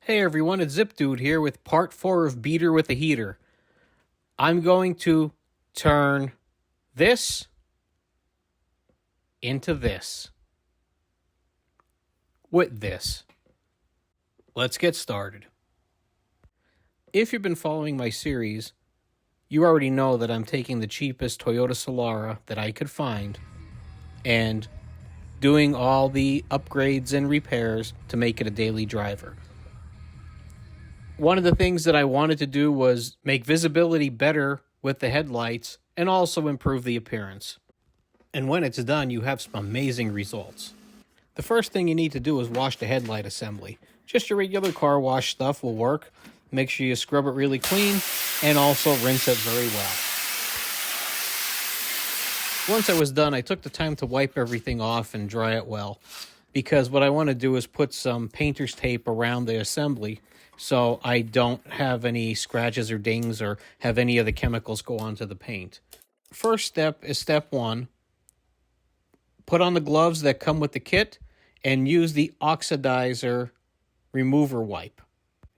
Hey everyone, it's Zip Dude here with part 4 of Beater with a Heater. I'm going to turn this into this with this. Let's get started. If you've been following my series, you already know that I'm taking the cheapest Toyota Solara that I could find and doing all the upgrades and repairs to make it a daily driver. One of the things that I wanted to do was make visibility better with the headlights and also improve the appearance. And when it's done, you have some amazing results. The first thing you need to do is wash the headlight assembly. Just your regular car wash stuff will work. Make sure you scrub it really clean and also rinse it very well. Once I was done, I took the time to wipe everything off and dry it well, because what I want to do is put some painter's tape around the assembly so I don't have any scratches or dings or have any of the chemicals go onto the paint. First step is step 1. Put on the gloves that come with the kit and use the oxidizer remover wipe.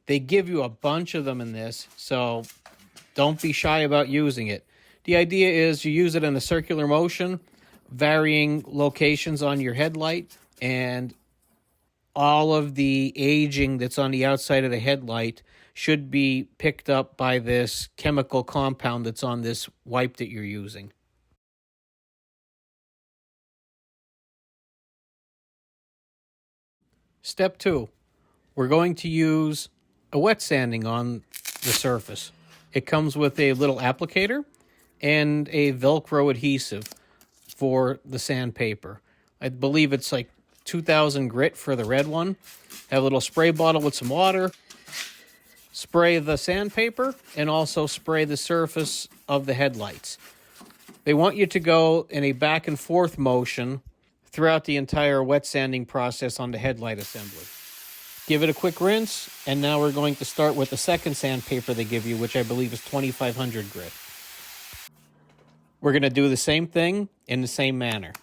They give you a bunch of them in this, so don't be shy about using it. The idea is you use it in a circular motion, varying locations on your headlight, and all of the aging that's on the outside of the headlight should be picked up by this chemical compound that's on this wipe that you're using. Step 2, we're going to use a wet sanding on the surface. It comes with a little applicator and a Velcro adhesive for the sandpaper. I believe it's like 2000 grit for the red one. Have a little spray bottle with some water. Spray the sandpaper and also spray the surface of the headlights. They want you to go in a back and forth motion throughout the entire wet sanding process on the headlight assembly. Give it a quick rinse, and now we're going to start with the second sandpaper they give you, which I believe is 2500 grit. We're going to do the same thing in the same manner.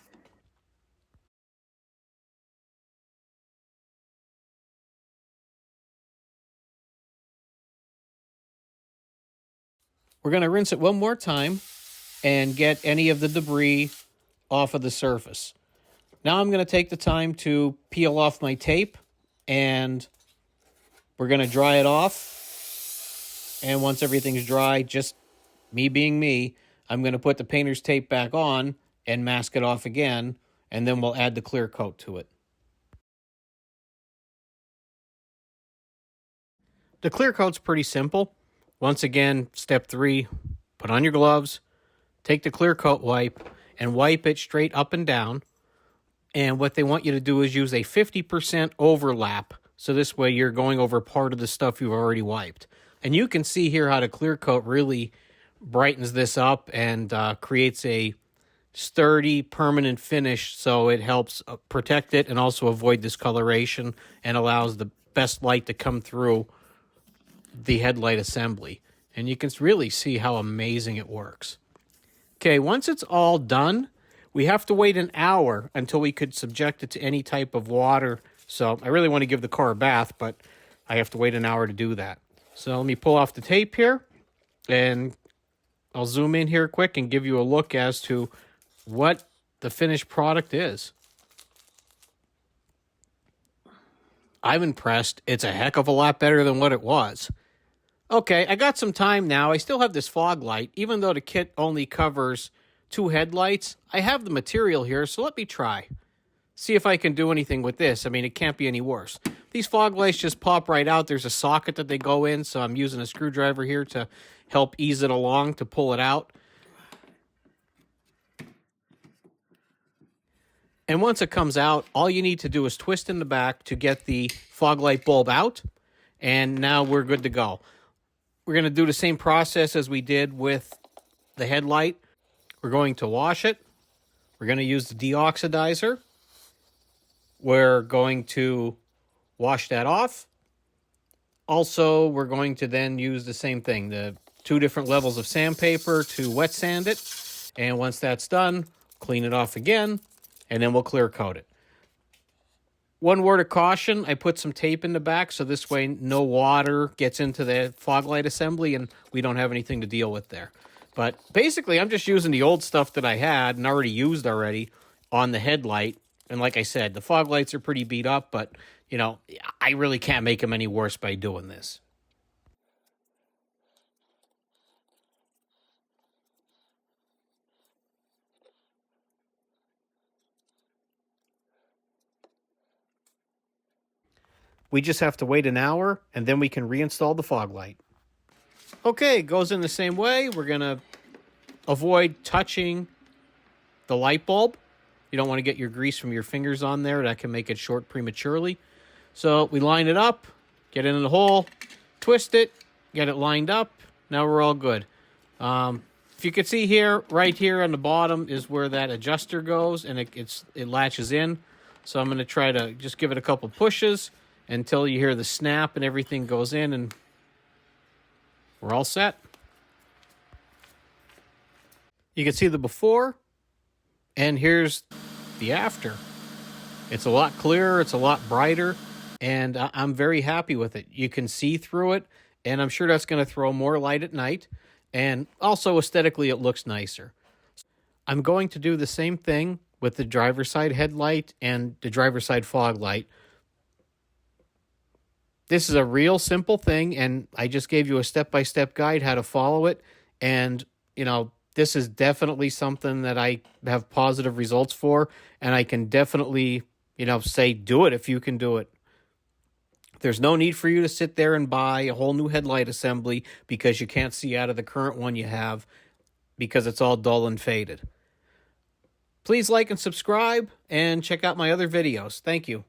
We're going to rinse it one more time and get any of the debris off of the surface. Now I'm going to take the time to peel off my tape, and we're going to dry it off. And once everything's dry, just me being me, I'm going to put the painter's tape back on and mask it off again, and then we'll add the clear coat to it. The clear coat's pretty simple. Once again, step 3, put on your gloves, take the clear coat wipe, and wipe it straight up and down. And what they want you to do is use a 50% overlap, so this way you're going over part of the stuff you've already wiped. And you can see here how the clear coat really brightens this up and creates a sturdy, permanent finish, so it helps protect it and also avoid discoloration and allows the best light to come through the headlight assembly. And you can really see how amazing it works. Okay, once it's all done, we have to wait an hour until we could subject it to any type of water. So I really want to give the car a bath, but I have to wait an hour to do that. So let me pull off the tape here, and I'll zoom in here quick and give you a look as to what the finished product is. I'm impressed. It's a heck of a lot better than what it was. Okay, I got some time now. I still have this fog light. Even though the kit only covers 2 headlights, I have the material here, so let me try. See if I can do anything with this. I mean, it can't be any worse. These fog lights just pop right out. There's a socket that they go in, so I'm using a screwdriver here to help ease it along to pull it out. And once it comes out, all you need to do is twist in the back to get the fog light bulb out, and now we're good to go. We're going to do the same process as we did with the headlight. We're going to wash it. We're going to use the de-oxidizer. We're going to wash that off. Also, we're going to then use the same thing, the 2 different levels of sandpaper to wet sand it. And once that's done, clean it off again, and then we'll clear coat it. One word of caution, I put some tape in the back so this way no water gets into the fog light assembly and we don't have anything to deal with there. But basically, I'm just using the old stuff that I had and already used already on the headlight. And like I said, the fog lights are pretty beat up, but, you know, I really can't make them any worse by doing this. We just have to wait an hour, and then we can reinstall the fog light. Okay, it goes in the same way. We're going to avoid touching the light bulb. You don't want to get your grease from your fingers on there. That can make it short prematurely. So we line it up, get it in the hole, twist it, get it lined up. Now we're all good. If you can see here, right here on the bottom is where that adjuster goes, and it latches in. So I'm going to try to just give it a couple pushes until you hear the snap and everything goes in, and we're all set. You can see the before, and here's the after. It's a lot clearer, it's a lot brighter, and I'm very happy with it. You can see through it, and I'm sure that's going to throw more light at night, and also aesthetically it looks nicer. I'm going to do the same thing with the driver's side headlight and the driver's side fog light. This is a real simple thing, and I just gave you a step-by-step guide how to follow it, and, you know, this is definitely something that I have positive results for, and I can definitely, you know, say do it if you can do it. There's no need for you to sit there and buy a whole new headlight assembly because you can't see out of the current one you have because it's all dull and faded. Please like and subscribe and check out my other videos. Thank you.